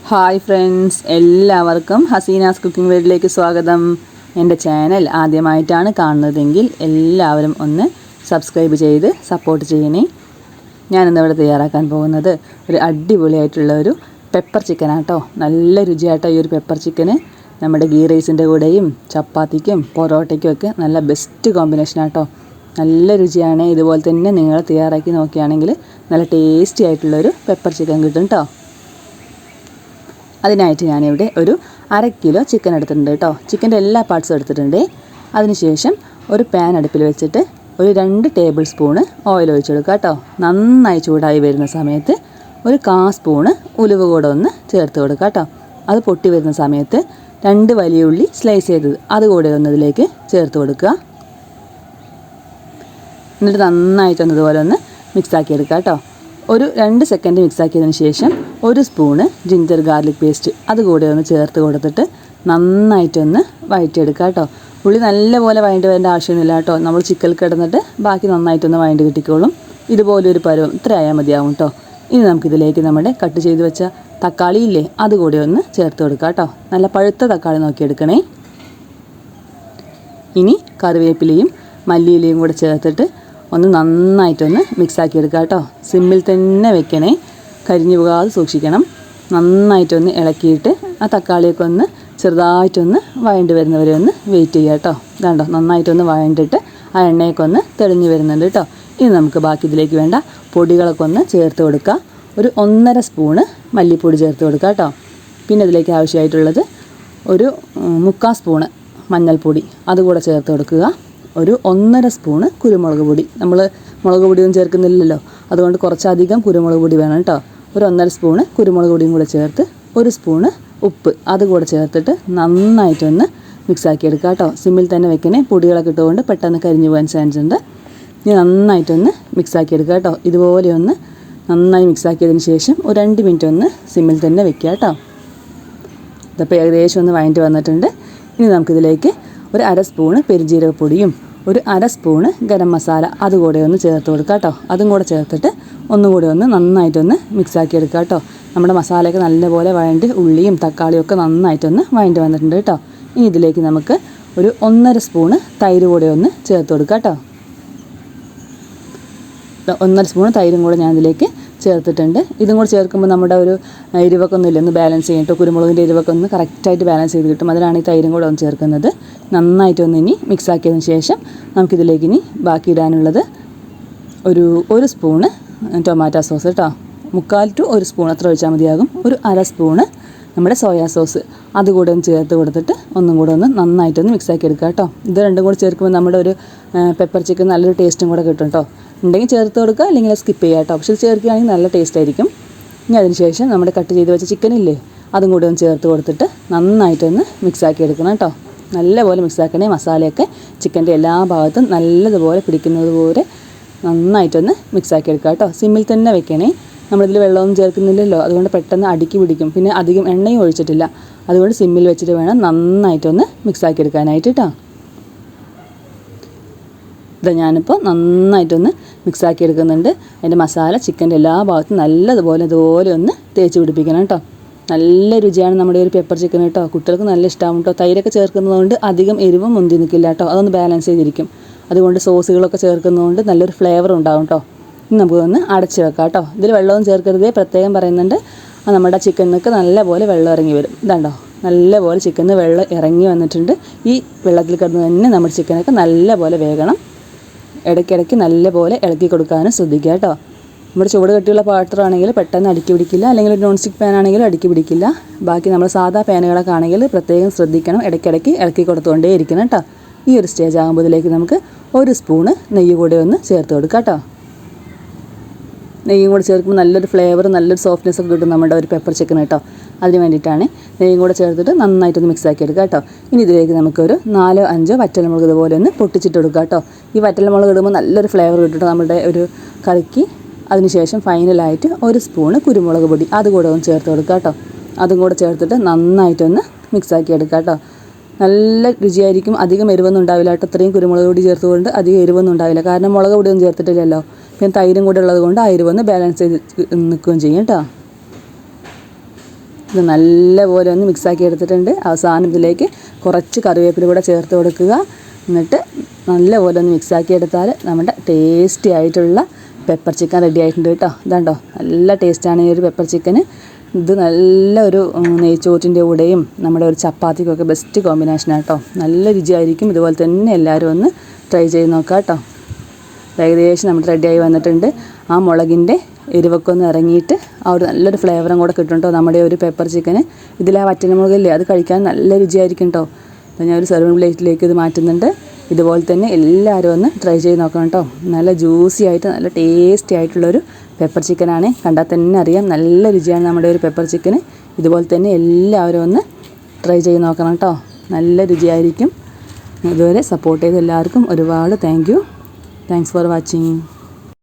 Hi friends, എല്ലാവർക്കും Hasina's cooking വേൾഡിലേക്ക് സ്വാഗതം. എൻ്റെ ചാനൽ ആദ്യമായിട്ടാണ് കാണുന്നതെങ്കിൽ എല്ലാവരും ഒന്ന് സബ്സ്ക്രൈബ് ചെയ്ത് സപ്പോർട്ട് ചെയ്യണേ. ഞാനിന്നിവിടെ തയ്യാറാക്കാൻ പോകുന്നത് ഒരു അടിപൊളിയായിട്ടുള്ള ഒരു പെപ്പർ ചിക്കനാട്ടോ. നല്ല രുചിയാട്ടോ ഈ ഒരു പെപ്പർ ചിക്കന്. നമ്മുടെ ഗീ റൈസിൻ്റെ കൂടെയും ചപ്പാത്തിക്കും പൊറോട്ടയ്ക്കും ഒക്കെ നല്ല ബെസ്റ്റ് കോമ്പിനേഷനാട്ടോ. നല്ല രുചിയാണ്. ഇതുപോലെ തന്നെ നിങ്ങൾ തയ്യാറാക്കി നോക്കുകയാണെങ്കിൽ നല്ല ടേസ്റ്റി ആയിട്ടുള്ളൊരു പെപ്പർ ചിക്കൻ കിട്ടും കേട്ടോ. അതിനായിട്ട് ഞാനിവിടെ ഒരു 1/2 കിലോ ചിക്കൻ എടുത്തിട്ടുണ്ട് കേട്ടോ. ചിക്കൻ്റെ എല്ലാ പാർട്സും എടുത്തിട്ടുണ്ട്. അതിനുശേഷം ഒരു പാൻ അടുപ്പിൽ വെച്ചിട്ട് ഒരു 2 ടേബിൾ സ്പൂണ് ഓയിൽ ഒഴിച്ചെടുക്കുക കേട്ടോ. നന്നായി ചൂടായി വരുന്ന സമയത്ത് ഒരു 1/4 സ്പൂണ് ഉലുവ കൂടെ ഒന്ന് ചേർത്ത് കൊടുക്കുക കേട്ടോ. അത് പൊട്ടി വരുന്ന സമയത്ത് 2 വലിയ ഉള്ളി സ്ലൈസ് ചെയ്തത് അതുകൂടെ ഒന്ന് ഇതിലേക്ക് ചേർത്ത് കൊടുക്കുക. എന്നിട്ട് നന്നായിട്ടൊന്ന് ഇതുപോലെ ഒന്ന് മിക്സാക്കി എടുക്കുക കേട്ടോ. ഒരു 2 സെക്കൻഡ് മിക്സാക്കിയതിന് ശേഷം 1 സ്പൂണ് ജിഞ്ചർ ഗാർലിക് പേസ്റ്റ് അതുകൂടെ ഒന്ന് ചേർത്ത് കൊടുത്തിട്ട് നന്നായിട്ടൊന്ന് വഴറ്റിയെടുക്കുക കേട്ടോ. ഉള്ളി നല്ലപോലെ വഴണ്ടി വരേണ്ട ആവശ്യമൊന്നുമില്ല കേട്ടോ. നമ്മൾ ചിക്കനിൽ കിടന്നിട്ട് ബാക്കി നന്നായിട്ടൊന്ന് വഴണ്ടി കിട്ടിക്കോളും. ഇതുപോലൊരു പരുവം ഇത്ര ആയാൽ മതിയാവും കേട്ടോ. ഇനി നമുക്കിതിലേക്ക് നമ്മുടെ കട്ട് ചെയ്ത് വെച്ച തക്കാളി ഇല്ലേ അതുകൂടെ ഒന്ന് ചേർത്ത് കൊടുക്കുക കേട്ടോ. നല്ല പഴുത്ത തക്കാളി നോക്കിയെടുക്കണേ. ഇനി കറിവേപ്പിലയും മല്ലിയിലയും കൂടെ ചേർത്തിട്ട് ഒന്ന് നന്നായിട്ടൊന്ന് മിക്സാക്കി എടുക്കുക കേട്ടോ. സിമ്മിൽ തന്നെ വെക്കണേ, കരിഞ്ഞു പോകാതെ സൂക്ഷിക്കണം. നന്നായിട്ടൊന്ന് ഇളക്കിയിട്ട് ആ തക്കാളിയൊക്കെ ഒന്ന് ചെറുതായിട്ടൊന്ന് വഴണ്ടി വരുന്നവരെ ഒന്ന് വെയിറ്റ് ചെയ്യുക കേട്ടോ. ഇതാണ്ടോ നന്നായിട്ടൊന്ന് വഴണ്ടിട്ട് ആ എണ്ണയൊക്കെ ഒന്ന് തെളിഞ്ഞു വരുന്നുണ്ട് കേട്ടോ. ഇനി നമുക്ക് ബാക്കി ഇതിലേക്ക് വേണ്ട പൊടികളൊക്കെ ഒന്ന് ചേർത്ത് കൊടുക്കുക. ഒരു 1.5 സ്പൂണ് മല്ലിപ്പൊടി ചേർത്ത് കൊടുക്കുക കേട്ടോ. പിന്നെ ഇതിലേക്ക് ആവശ്യമായിട്ടുള്ളത് ഒരു 3/4 സ്പൂണ് മഞ്ഞൾപ്പൊടി അതുകൂടെ ചേർത്ത് കൊടുക്കുക. ഒരു 1.5 സ്പൂണ് കുരുമുളക് പൊടി. നമ്മൾ മുളക് പൊടിയൊന്നും ചേർക്കുന്നില്ലല്ലോ, അതുകൊണ്ട് കുറച്ചധികം കുരുമുളക് പൊടി വേണം കേട്ടോ. ഒരു 1.5 സ്പൂണ് കുരുമുളക് പൊടിയും കൂടെ ചേർത്ത് 1 സ്പൂണ് ഉപ്പ് അതുകൂടെ ചേർത്തിട്ട് നന്നായിട്ടൊന്ന് മിക്സാക്കി എടുക്കുക കേട്ടോ. സിമ്മിൽ തന്നെ വെക്കണേ, പൊടികളൊക്കെ ഇട്ടുകൊണ്ട് പെട്ടെന്ന് കരിഞ്ഞു പോകാൻ ചാൻസ് ഉണ്ട്. ഇനി നന്നായിട്ടൊന്ന് മിക്സാക്കി എടുക്കുക കേട്ടോ. ഇതുപോലെ ഒന്ന് നന്നായി മിക്സാക്കിയതിന് ശേഷം ഒരു 2 മിനിറ്റ് ഒന്ന് സിമ്മിൽ തന്നെ വെക്കുക കേട്ടോ. ഇതിപ്പോൾ ഏകദേശം ഒന്ന് വഴണ്ടി വന്നിട്ടുണ്ട്. ഇനി നമുക്കിതിലേക്ക് ഒരു 1/2 സ്പൂണ് പെരുംജീരകപ്പൊടിയും ഒരു 1/2 സ്പൂണ് ഗരം മസാല അതുകൂടെ ഒന്ന് ചേർത്ത് കൊടുക്കുക കേട്ടോ. അതും കൂടെ ചേർത്തിട്ട് ഒന്നും കൂടെ ഒന്ന് നന്നായിട്ടൊന്ന് മിക്സാക്കി എടുക്കുക കേട്ടോ. നമ്മുടെ മസാലയൊക്കെ നല്ലപോലെ വഴണ്ടി ഉള്ളിയും തക്കാളിയും ഒക്കെ നന്നായിട്ടൊന്ന് വഴണ്ടി വന്നിട്ടുണ്ട് കേട്ടോ. ഇനി ഇതിലേക്ക് നമുക്ക് ഒരു 1.5 സ്പൂണ് തൈര് കൂടെ ഒന്ന് ചേർത്ത് കൊടുക്കുക കേട്ടോ. 1.5 സ്പൂണ് തൈരും കൂടെ ഞാൻ ഇതിലേക്ക് ചേർത്തിട്ടുണ്ട്. ഇതും കൂടെ ചേർക്കുമ്പോൾ നമ്മുടെ ഒരു എരിവൊക്കെ ഒന്നുമില്ല, ഒന്ന് ബാലൻസ് ചെയ്യും കേട്ടോ. കുരുമുളകിൻ്റെ എരിവൊക്കെ ഒന്ന് കറക്റ്റായിട്ട് ബാലൻസ് ചെയ്ത് കിട്ടും. അതിനാണ് ഈ തൈരും കൂടെ ഒന്ന് ചേർക്കുന്നത്. നന്നായിട്ടൊന്ന് ഇനി മിക്സാക്കിയതിന് ശേഷം നമുക്കിതിലേക്ക് ഇനി ബാക്കി ഇടാനുള്ളത് ഒരു സ്പൂണ് ടൊമാറ്റോ സോസ് കേട്ടോ. 3/4 to 1 സ്പൂൺ അത്ര ഒഴിച്ചാൽ മതിയാകും. ഒരു 1/2 സ്പൂണ് നമ്മുടെ സോയാ സോസ് അതുകൂടെ ഒന്ന് ചേർത്ത് കൊടുത്തിട്ട് ഒന്നും കൂടെ ഒന്ന് നന്നായിട്ടൊന്ന് മിക്സാക്കി എടുക്കുക കേട്ടോ. ഇത് രണ്ടും കൂടെ ചേർക്കുമ്പോൾ നമ്മുടെ ഒരു പെപ്പർ ചിക്കൻ നല്ലൊരു ടേസ്റ്റും കൂടെ കിട്ടും കേട്ടോ. ഉണ്ടെങ്കിൽ ചേർത്ത് കൊടുക്കുക, അല്ലെങ്കിൽ സ്കിപ്പ് ചെയ്യുക കേട്ടോ. പക്ഷേ ചേർക്കുകയാണെങ്കിൽ നല്ല ടേസ്റ്റ് ആയിരിക്കും. ഇനി അതിന് ശേഷം നമ്മുടെ കട്ട് ചെയ്ത് വെച്ച ചിക്കനില്ലേ അതും കൂടെ ഒന്ന് ചേർത്ത് കൊടുത്തിട്ട് നന്നായിട്ടൊന്ന് മിക്സാക്കി എടുക്കണം കേട്ടോ. നല്ലപോലെ മിക്സാക്കണേ. മസാലയൊക്കെ ചിക്കൻ്റെ എല്ലാ ഭാഗത്തും നല്ലതുപോലെ പിടിക്കുന്നത് പോലെ നന്നായിട്ടൊന്ന് മിക്സാക്കി എടുക്കുക കേട്ടോ. സിമ്മിൽ തന്നെ വെക്കണേ. നമ്മളിതിൽ വെള്ളമൊന്നും ചേർക്കുന്നില്ലല്ലോ, അതുകൊണ്ട് പെട്ടെന്ന് അടുക്കി പിടിക്കും. പിന്നെ അധികം എണ്ണയും ഒഴിച്ചിട്ടില്ല, അതുകൊണ്ട് സിമ്മിൽ വെച്ചിട്ട് വേണം നന്നായിട്ടൊന്ന് മിക്സാക്കി എടുക്കാനായിട്ട് കേട്ടോ. ഇത് ഞാനിപ്പോൾ നന്നായിട്ടൊന്ന് മിക്സാക്കി എടുക്കുന്നുണ്ട്. അതിൻ്റെ മസാല ചിക്കൻ്റെ എല്ലാ ഭാഗത്തും നല്ലതുപോലെ ഇതുപോലെ ഒന്ന് തേച്ച് പിടിപ്പിക്കണം കേട്ടോ. നല്ല രുചിയാണ് നമ്മുടെ ഒരു പെപ്പർ ചിക്കൻ കേട്ടോ. കുട്ടികൾക്ക് നല്ല ഇഷ്ടമാകും കേട്ടോ. തൈരൊക്കെ ചേർക്കുന്നതുകൊണ്ട് അധികം എരിവും മുന്തി നിൽക്കില്ല കേട്ടോ. അതൊന്ന് ബാലൻസ് ചെയ്തിരിക്കും. അതുകൊണ്ട് സോസുകളൊക്കെ ചേർക്കുന്നതുകൊണ്ട് നല്ലൊരു ഫ്ലേവർ ഉണ്ടാകും കേട്ടോ. ഇനി നമുക്കൊന്ന് അടച്ച് വെക്കാം കേട്ടോ. ഇതിൽ വെള്ളമൊന്നും ചേർക്കരുതേ പ്രത്യേകം പറയുന്നുണ്ട്. നമ്മുടെ ചിക്കനൊക്കെ നല്ലപോലെ വെള്ളം ഇറങ്ങി വരും. ഇതാണ്ടോ നല്ലപോലെ ചിക്കന് വെള്ളം ഇറങ്ങി വന്നിട്ടുണ്ട്. ഈ വെള്ളത്തിൽ കിടന്ന് തന്നെ നമ്മുടെ ചിക്കനൊക്കെ നല്ലപോലെ വേകണം. ഇടയ്ക്കിടയ്ക്ക് നല്ലപോലെ ഇളക്കി കൊടുക്കാനും ശ്രദ്ധിക്കുക കേട്ടോ. നമ്മുടെ ചുവട് കട്ടിയുള്ള പാത്രമാണെങ്കിൽ പെട്ടെന്ന് അടുക്കി പിടിക്കില്ല, അല്ലെങ്കിൽ ഒരു നോൺ സ്റ്റിക്ക് പാൻ ആണെങ്കിലും അടുക്കി പിടിക്കില്ല. ബാക്കി നമ്മൾ സാധാ പാനുകളൊക്കെ ആണെങ്കിൽ പ്രത്യേകം ശ്രദ്ധിക്കണം. ഇടയ്ക്കിടയ്ക്ക് ഇളക്കി കൊടുത്തുകൊണ്ടേ ഇരിക്കണം കേട്ടോ. ഈ ഒരു സ്റ്റേജ് ആകുമ്പോൾ ഇതിലേക്ക് നമുക്ക് 1 സ്പൂണ് നെയ്യ് കൂടെ ഒന്ന് ചേർത്ത് കൊടുക്കാം കേട്ടോ. നെയ്യും കൂടെ ചേർക്കുമ്പോൾ നല്ലൊരു ഫ്ലേവർ നല്ലൊരു സോഫ്റ്റ്നെസ് ഒക്കെ കിട്ടും നമ്മുടെ ഒരു പെപ്പർ ചിക്കൻ കേട്ടോ. അതിന് വേണ്ടിയിട്ടാണ് നെയ്യും കൂടെ ചേർത്തിട്ട് നന്നായിട്ടൊന്ന് മിക്സാക്കി എടുക്കുക കേട്ടോ. ഇനി ഇതിലേക്ക് നമുക്കൊരു 4-5 വറ്റൽമുളക് ഇതുപോലെ ഒന്ന് പൊട്ടിച്ചിട്ട് കൊടുക്കുക കേട്ടോ. ഈ വറ്റൽമുളക് ഇടുമ്പോൾ നല്ലൊരു ഫ്ലേവർ കിട്ടും നമ്മുടെ ഒരു കറിക്ക്. അതിനുശേഷം ഫൈനലായിട്ട് 1 സ്പൂണ് കുരുമുളക് പൊടി അതുകൂടെ ഒന്ന് ചേർത്ത് കൊടുക്കുക കേട്ടോ. അതും കൂടെ ചേർത്തിട്ട് നന്നായിട്ടൊന്ന് മിക്സാക്കി എടുക്കുക കേട്ടോ. നല്ല രുചിയായിരിക്കും. അധികം എരിവൊന്നും ഉണ്ടാവില്ല കേട്ടോ. ഇത്രയും കുരുമുളക് പൊടി ചേർത്തുകൊണ്ട് അധികം എരിവൊന്നും ഉണ്ടാവില്ല, കാരണം മുളക് പൊടിയൊന്നും ചേർത്തിട്ടില്ലല്ലോ. പിന്നെ തൈരും കൂടെ ഉള്ളത് കൊണ്ട് ആ എരിവൊന്ന് ബാലൻസ് ചെയ്ത് നിൽക്കുകയും ചെയ്യും കേട്ടോ. ഇത് നല്ലപോലെ ഒന്ന് മിക്സാക്കി എടുത്തിട്ടുണ്ട്. അവസാനം ഇതിലേക്ക് കുറച്ച് കറിവേപ്പില കൂടെ ചേർത്ത് കൊടുക്കുക. എന്നിട്ട് നല്ലപോലെ ഒന്ന് മിക്സാക്കി എടുത്താൽ നമ്മുടെ ടേസ്റ്റി ആയിട്ടുള്ള പെപ്പർ ചിക്കൻ റെഡി ആയിട്ടുണ്ട് കേട്ടോ. ഇതാണ്ടോ നല്ല ടേസ്റ്റാണ് ഈ ഒരു പെപ്പർ ചിക്കന്. ഇത് നല്ല ഒരു നെയ്ച്ചോറ്റിൻ്റെ കൂടെയും നമ്മുടെ ഒരു ചപ്പാത്തിക്കൊക്കെ ബെസ്റ്റ് കോമ്പിനേഷനാണ് കേട്ടോ. നല്ല രുചിയായിരിക്കും. ഇതുപോലെ തന്നെ എല്ലാവരും ഒന്ന് ട്രൈ ചെയ്ത് നോക്കാം കേട്ടോ. ഏകദേശം നമ്മൾ റെഡിയായി വന്നിട്ടുണ്ട്. ആ മുളകിൻ്റെ എരിവൊക്കെ ഒന്ന് ഇറങ്ങിയിട്ട് ആ ഒരു നല്ലൊരു ഫ്ലേവറും കൂടെ കിട്ടും കേട്ടോ നമ്മുടെ ഒരു പെപ്പർ ചിക്കന്. ഇതിൽ ആ വറ്റൽമുളകില്ലേ, അത് കഴിക്കാൻ നല്ല രുചിയായിരിക്കും കേട്ടോ. അപ്പോൾ ഞാൻ ഒരു സെർവിങ് പ്ലേറ്റിലേക്ക് ഇത് മാറ്റുന്നുണ്ട്. ഇതുപോലെ തന്നെ എല്ലാവരും ഒന്ന് ട്രൈ ചെയ്ത് നോക്കണം കേട്ടോ. നല്ല ജ്യൂസി ആയിട്ട് നല്ല ടേസ്റ്റി ആയിട്ടുള്ളൊരു പെപ്പർ ചിക്കനാണ്. കണ്ടാൽ തന്നെ അറിയാം നല്ല രുചിയാണ് നമ്മുടെ ഒരു പെപ്പർ ചിക്കന്. ഇതുപോലെ തന്നെ എല്ലാവരും ഒന്ന് ട്രൈ ചെയ്ത് നോക്കണം കേട്ടോ. നല്ല രുചിയായിരിക്കും. ഇതുവരെ സപ്പോർട്ട് ചെയ്ത എല്ലാവർക്കും ഒരുപാട് താങ്ക്സ് ഫോർ വാച്ചിങ്.